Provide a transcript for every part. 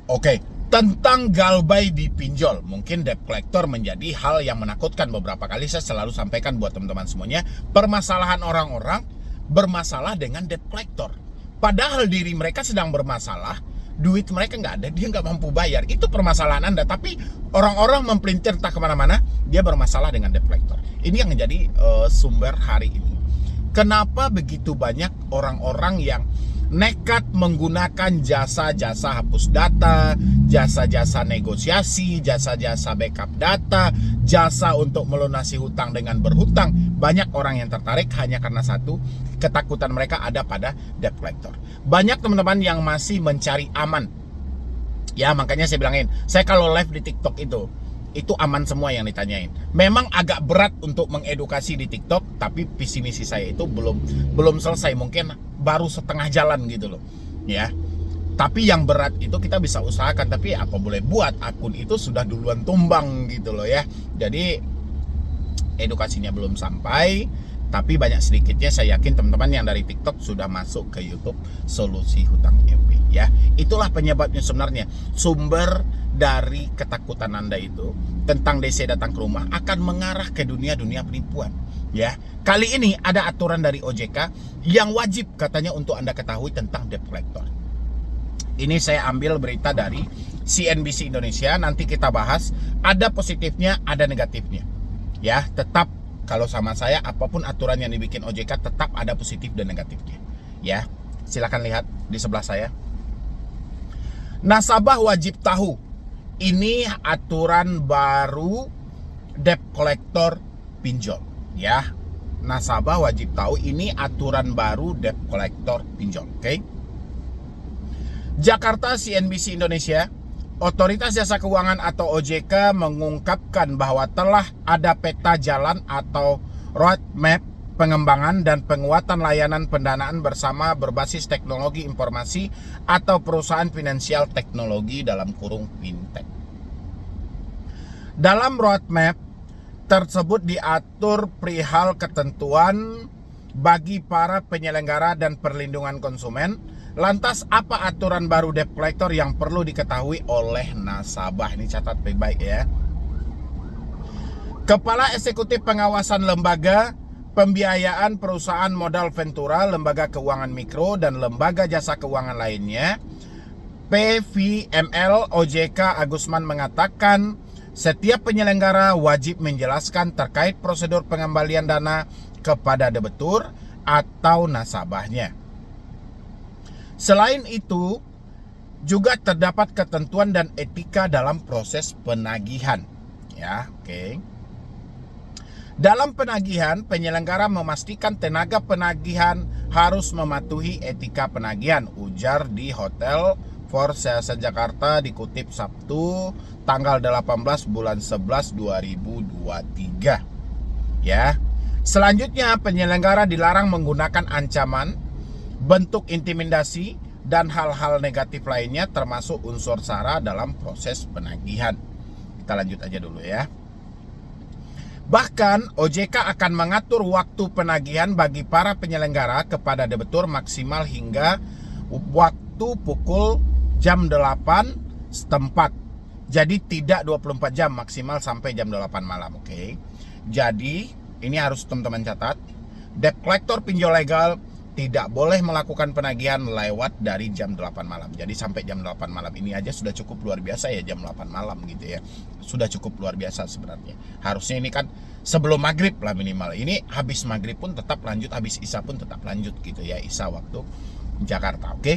Oke, tentang galbay di pinjol, mungkin debt collector menjadi hal yang menakutkan. Beberapa kali saya selalu sampaikan buat teman-teman semuanya, permasalahan orang-orang bermasalah dengan debt collector. Padahal diri mereka sedang bermasalah, duit mereka nggak ada, dia nggak mampu bayar. Itu permasalahan Anda, tapi orang-orang mempelintir entah kemana-mana, dia bermasalah dengan debt collector. Ini yang menjadi sumber hari ini. Kenapa begitu banyak orang-orang yang nekat menggunakan jasa-jasa hapus data, jasa-jasa negosiasi, jasa-jasa backup data, jasa untuk melunasi hutang dengan berhutang. Banyak orang yang tertarik hanya karena satu, ketakutan mereka ada pada debt collector. Banyak teman-teman yang masih mencari aman. Ya, makanya saya bilangin, saya kalau live di TikTok itu aman semua yang ditanyain. Memang agak berat untuk mengedukasi di TikTok, tapi visi misi saya itu belum selesai, mungkin baru setengah jalan gitu loh. Ya. Tapi yang berat itu kita bisa usahakan, tapi apa boleh buat, akun itu sudah duluan tumbang gitu loh ya. Jadi edukasinya belum sampai, tapi banyak sedikitnya saya yakin teman-teman yang dari TikTok sudah masuk ke YouTube Solusi Hutang MP ya. Itulah penyebabnya sebenarnya. Sumber dari ketakutan Anda itu tentang DC datang ke rumah akan mengarah ke dunia-dunia penipuan ya. Kali ini ada aturan dari OJK yang wajib katanya untuk Anda ketahui tentang debt collector. Ini saya ambil berita dari CNBC Indonesia, nanti kita bahas, ada positifnya, ada negatifnya. Ya, tetap kalau sama saya apapun aturan yang dibikin OJK tetap ada positif dan negatifnya. Ya, silakan lihat di sebelah saya. Nasabah wajib tahu. Ini aturan baru debt collector pinjol, ya. Nasabah wajib tahu ini aturan baru debt collector pinjol, oke? Jakarta, CNBC Indonesia. Otoritas Jasa Keuangan atau OJK mengungkapkan bahwa telah ada peta jalan atau roadmap pengembangan dan penguatan layanan pendanaan bersama berbasis teknologi informasi atau perusahaan finansial teknologi dalam kurung fintech. Dalam roadmap tersebut diatur perihal ketentuan bagi para penyelenggara dan perlindungan konsumen. Lantas apa aturan baru debt collector yang perlu diketahui oleh nasabah? Ini catat baik-baik ya. Kepala Eksekutif Pengawasan Lembaga Pembiayaan Perusahaan Modal Ventura, Lembaga Keuangan Mikro, dan Lembaga Jasa Keuangan lainnya, PVML OJK Agusman mengatakan setiap penyelenggara wajib menjelaskan terkait prosedur pengembalian dana kepada debitur atau nasabahnya. Selain itu, juga terdapat ketentuan dan etika dalam proses penagihan. Ya, oke. Dalam penagihan, penyelenggara memastikan tenaga penagihan harus mematuhi etika penagihan, ujar di Hotel Four Seasons Jakarta, dikutip Sabtu tanggal 18 bulan 11 2023. Ya. Selanjutnya, penyelenggara dilarang menggunakan ancaman, bentuk intimidasi, dan hal-hal negatif lainnya termasuk unsur sara dalam proses penagihan. Kita lanjut aja dulu ya. Bahkan OJK akan mengatur waktu penagihan bagi para penyelenggara kepada debitur maksimal hingga waktu pukul jam 8 setempat. Jadi tidak 24 jam, maksimal sampai jam 8 malam, oke. Jadi ini harus teman-teman catat. Debt collector pinjol legal tidak boleh melakukan penagihan lewat dari jam 8 malam. Jadi sampai jam 8 malam ini aja sudah cukup luar biasa ya, jam 8 malam gitu ya. Sudah cukup luar biasa sebenarnya. Harusnya ini kan sebelum maghrib lah minimal. Ini habis maghrib pun tetap lanjut, habis isya pun tetap lanjut gitu ya. Isya waktu Jakarta, oke?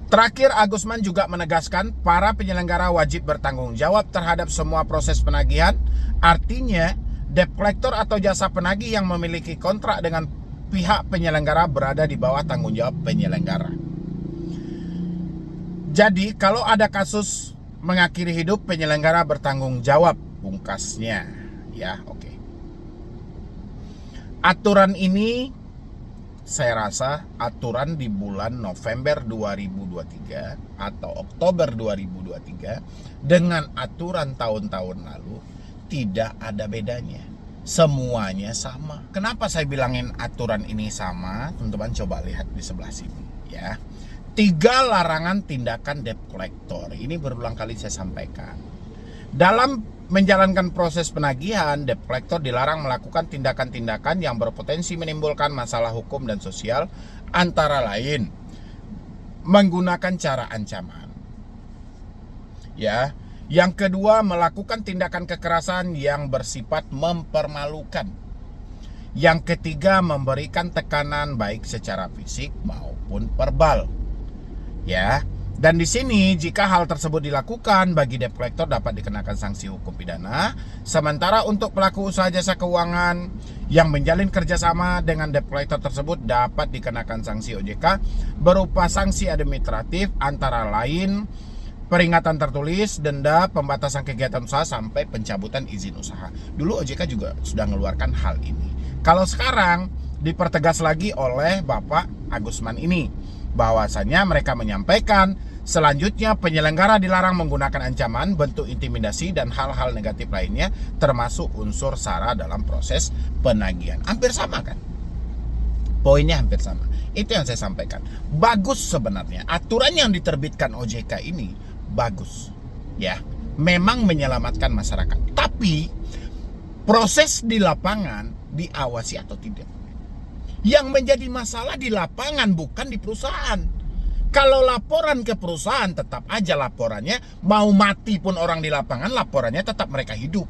Terakhir, Agusman juga menegaskan para penyelenggara wajib bertanggung jawab terhadap semua proses penagihan. Artinya, debt collector atau jasa penagih yang memiliki kontrak dengan pihak penyelenggara berada di bawah tanggung jawab penyelenggara. Jadi kalau ada kasus mengakhiri hidup, penyelenggara bertanggung jawab, pungkasnya ya, oke. Aturan ini saya rasa aturan di bulan November 2023 atau Oktober 2023 dengan aturan tahun-tahun lalu tidak ada bedanya. Semuanya sama. Kenapa saya bilangin aturan ini sama? Teman-teman coba lihat di sebelah sini ya. 3 larangan tindakan debt collector. Ini berulang kali saya sampaikan. Dalam menjalankan proses penagihan, debt collector dilarang melakukan tindakan-tindakan yang berpotensi menimbulkan masalah hukum dan sosial, antara lain menggunakan cara ancaman. Ya. Yang kedua, melakukan tindakan kekerasan yang bersifat mempermalukan. Yang ketiga, memberikan tekanan baik secara fisik maupun verbal. Ya. Dan di sini jika hal tersebut dilakukan, bagi debt collector dapat dikenakan sanksi hukum pidana. Sementara untuk pelaku usaha jasa keuangan yang menjalin kerjasama dengan debt collector tersebut dapat dikenakan sanksi OJK berupa sanksi administratif, antara lain peringatan tertulis, denda, pembatasan kegiatan usaha, sampai pencabutan izin usaha. Dulu OJK juga sudah mengeluarkan hal ini. Kalau sekarang dipertegas lagi oleh Bapak Agusman ini, bahwasanya mereka menyampaikan selanjutnya penyelenggara dilarang menggunakan ancaman, bentuk intimidasi, dan hal-hal negatif lainnya, termasuk unsur sara dalam proses penagihan. Hampir sama kan? Poinnya hampir sama. Itu yang saya sampaikan. Bagus sebenarnya aturan yang diterbitkan OJK ini, bagus. Ya, memang menyelamatkan masyarakat. Tapi proses di lapangan diawasi atau tidak? Yang menjadi masalah di lapangan, bukan di perusahaan. Kalau laporan ke perusahaan, tetap aja laporannya, mau mati pun orang di lapangan, laporannya tetap mereka hidup.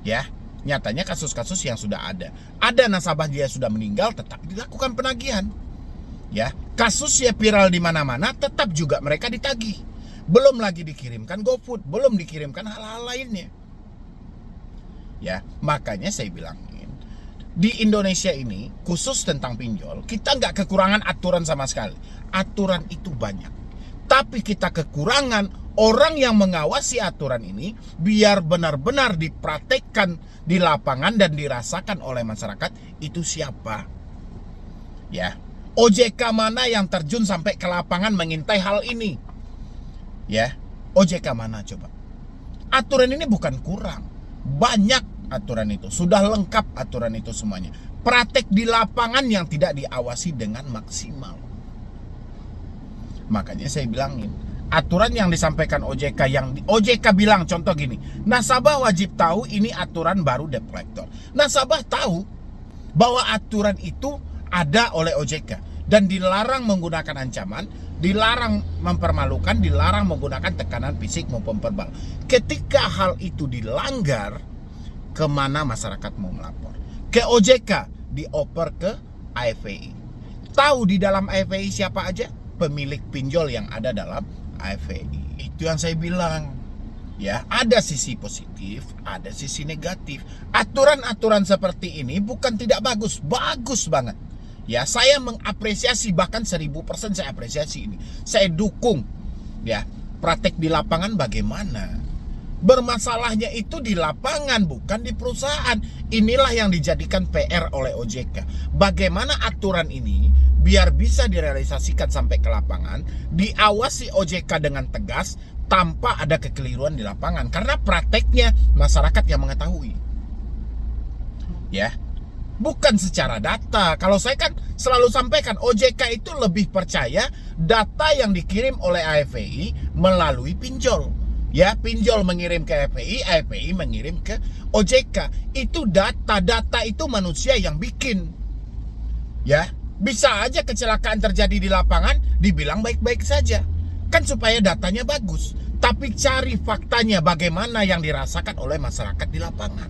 Ya, nyatanya kasus-kasus yang sudah ada. Ada nasabah dia sudah meninggal, tetap dilakukan penagihan. Ya, kasusnya viral di mana-mana, tetap juga mereka ditagih. Belum lagi dikirimkan GoFood, belum dikirimkan hal-hal lainnya. Ya, makanya saya bilang, di Indonesia ini, khusus tentang pinjol, kita nggak kekurangan aturan sama sekali. Aturan itu banyak. Tapi kita kekurangan orang yang mengawasi aturan ini, biar benar-benar dipraktekkan di lapangan dan dirasakan oleh masyarakat, itu siapa? Ya, OJK mana yang terjun sampai ke lapangan mengintai hal ini? Ya, OJK mana coba? Aturan ini bukan kurang, banyak aturan itu, sudah lengkap aturan itu semuanya. Praktek di lapangan yang tidak diawasi dengan maksimal. Makanya saya bilangin, aturan yang disampaikan OJK, yang OJK bilang contoh gini, nasabah wajib tahu ini aturan baru debt collector. Nasabah tahu bahwa aturan itu ada oleh OJK dan dilarang menggunakan ancaman, dilarang mempermalukan, dilarang menggunakan tekanan fisik maupun verbal. Ketika hal itu dilanggar, kemana masyarakat mau melapor? Ke OJK, dioper ke AFPI. Tahu di dalam AFPI siapa aja? Pemilik pinjol yang ada dalam AFPI. Itu yang saya bilang. Ya, ada sisi positif, ada sisi negatif. Aturan-aturan seperti ini bukan tidak bagus, bagus banget. Ya, saya mengapresiasi, bahkan 1000% saya apresiasi ini. Saya dukung. Ya, praktek di lapangan bagaimana? Bermasalahnya itu di lapangan, bukan di perusahaan. Inilah yang dijadikan PR oleh OJK. Bagaimana aturan ini biar bisa direalisasikan sampai ke lapangan, diawasi OJK dengan tegas tanpa ada kekeliruan di lapangan. Karena prakteknya masyarakat yang mengetahui. Ya, bukan secara data. Kalau saya kan selalu sampaikan, OJK itu lebih percaya data yang dikirim oleh AFPI melalui pinjol. Ya, pinjol mengirim ke AFPI, AFPI mengirim ke OJK. Itu data itu manusia yang bikin. Ya, bisa aja kecelakaan terjadi di lapangan, dibilang baik-baik saja. Kan supaya datanya bagus. Tapi cari faktanya bagaimana yang dirasakan oleh masyarakat di lapangan.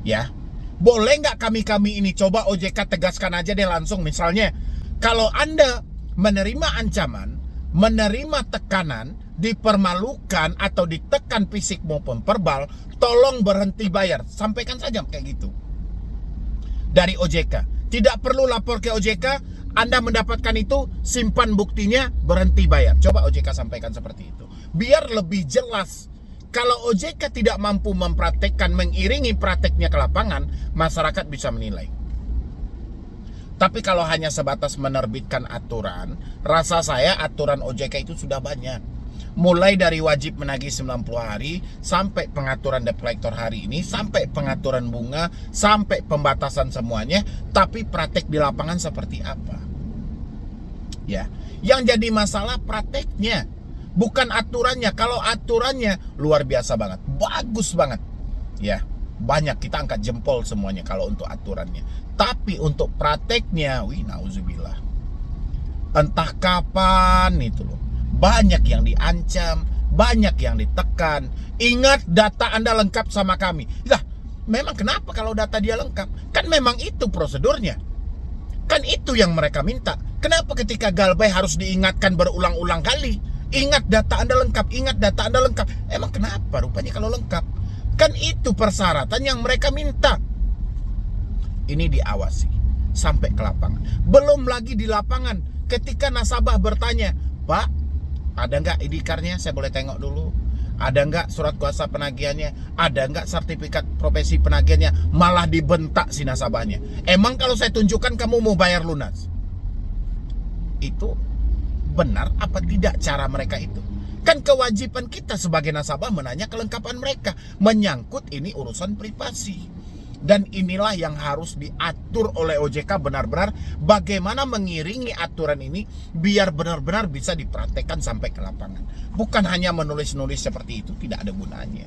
Ya, boleh nggak kami ini coba OJK tegaskan aja deh langsung. Misalnya, kalau Anda menerima ancaman, menerima tekanan, dipermalukan atau ditekan fisik maupun verbal, tolong berhenti bayar. Sampaikan saja kayak gitu. Dari OJK. Tidak perlu lapor ke OJK, Anda mendapatkan itu, simpan buktinya, berhenti bayar. Coba OJK sampaikan seperti itu. Biar lebih jelas. Kalau OJK tidak mampu mempraktekkan, mengiringi prakteknya ke lapangan, masyarakat bisa menilai. Tapi kalau hanya sebatas menerbitkan aturan, rasa saya aturan OJK itu sudah banyak. Mulai dari wajib menagih 90 hari, sampai pengaturan debt collector hari ini, sampai pengaturan bunga, sampai pembatasan semuanya. Tapi praktek di lapangan seperti apa? Ya, Yang jadi masalah prakteknya, bukan aturannya. Kalau aturannya luar biasa banget, bagus banget. Ya, banyak kita angkat jempol semuanya kalau untuk aturannya. Tapi untuk prakteknya, nauzubillah. Entah kapan itu loh. Banyak yang diancam, banyak yang ditekan. Ingat data Anda lengkap sama kami. Lah, memang kenapa kalau data dia lengkap? Kan memang itu prosedurnya. Kan itu yang mereka minta. Kenapa ketika Galbay harus diingatkan berulang-ulang kali? Ingat data Anda lengkap, ingat data Anda lengkap. Emang kenapa rupanya kalau lengkap? Kan itu persyaratan yang mereka minta. Ini diawasi sampai ke lapangan. Belum lagi di lapangan, ketika nasabah bertanya, Pak, ada nggak ID card-nya? Saya boleh tengok dulu. Ada nggak surat kuasa penagihannya? Ada nggak sertifikat profesi penagihannya? Malah dibentak si nasabahnya. Emang kalau saya tunjukkan kamu mau bayar lunas? Itu benar apa tidak cara mereka itu? Kan kewajiban kita sebagai nasabah menanya kelengkapan mereka. Menyangkut ini urusan privasi. Dan inilah yang harus diatur oleh OJK benar-benar bagaimana mengiringi aturan ini biar benar-benar bisa dipraktekkan sampai ke lapangan. Bukan hanya menulis-nulis seperti itu, tidak ada gunanya.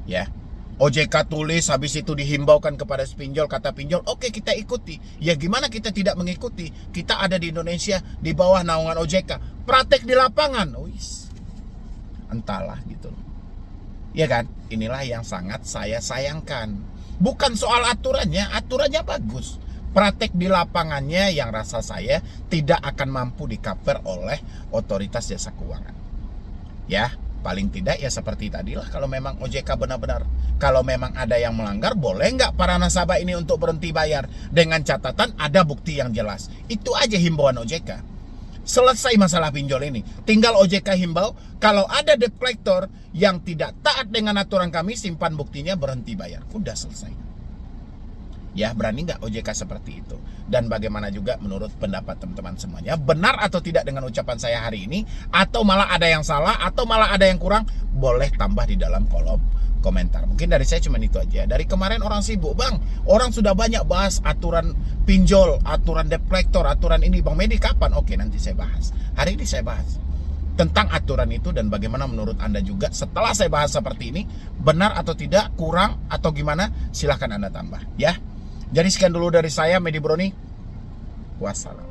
Ya, OJK tulis habis itu dihimbaukan kepada pinjol, kata pinjol, oke kita ikuti. Ya gimana kita tidak mengikuti? Kita ada di Indonesia di bawah naungan OJK. Praktek di lapangan, entahlah gitu loh. Ya kan, inilah yang sangat saya sayangkan. Bukan soal aturannya bagus. Praktek di lapangannya yang rasa saya tidak akan mampu di-cover oleh otoritas jasa keuangan. Ya, paling tidak ya seperti tadilah, kalau memang OJK benar-benar, kalau memang ada yang melanggar, boleh nggak para nasabah ini untuk berhenti bayar? Dengan catatan ada bukti yang jelas. Itu aja himbauan OJK. Selesai masalah pinjol ini. Tinggal OJK himbau, kalau ada debt collector yang tidak taat dengan aturan kami, simpan buktinya, berhenti bayar. Udah selesai. Ya, berani nggak OJK seperti itu? Dan bagaimana juga menurut pendapat teman-teman semuanya? Benar atau tidak dengan ucapan saya hari ini? Atau malah ada yang salah? Atau malah ada yang kurang? Boleh tambah di dalam kolom komentar. Mungkin dari saya cuma itu aja. Dari kemarin orang sibuk, Bang. Orang sudah banyak bahas aturan pinjol, aturan debt collector, aturan ini. Bang Medi kapan? Oke, nanti saya bahas. Hari ini saya bahas tentang aturan itu dan bagaimana menurut Anda juga setelah saya bahas seperti ini, benar atau tidak, kurang atau gimana, silahkan Anda tambah ya. Jadi sekian dulu dari saya, Medi Broni. Wassalam.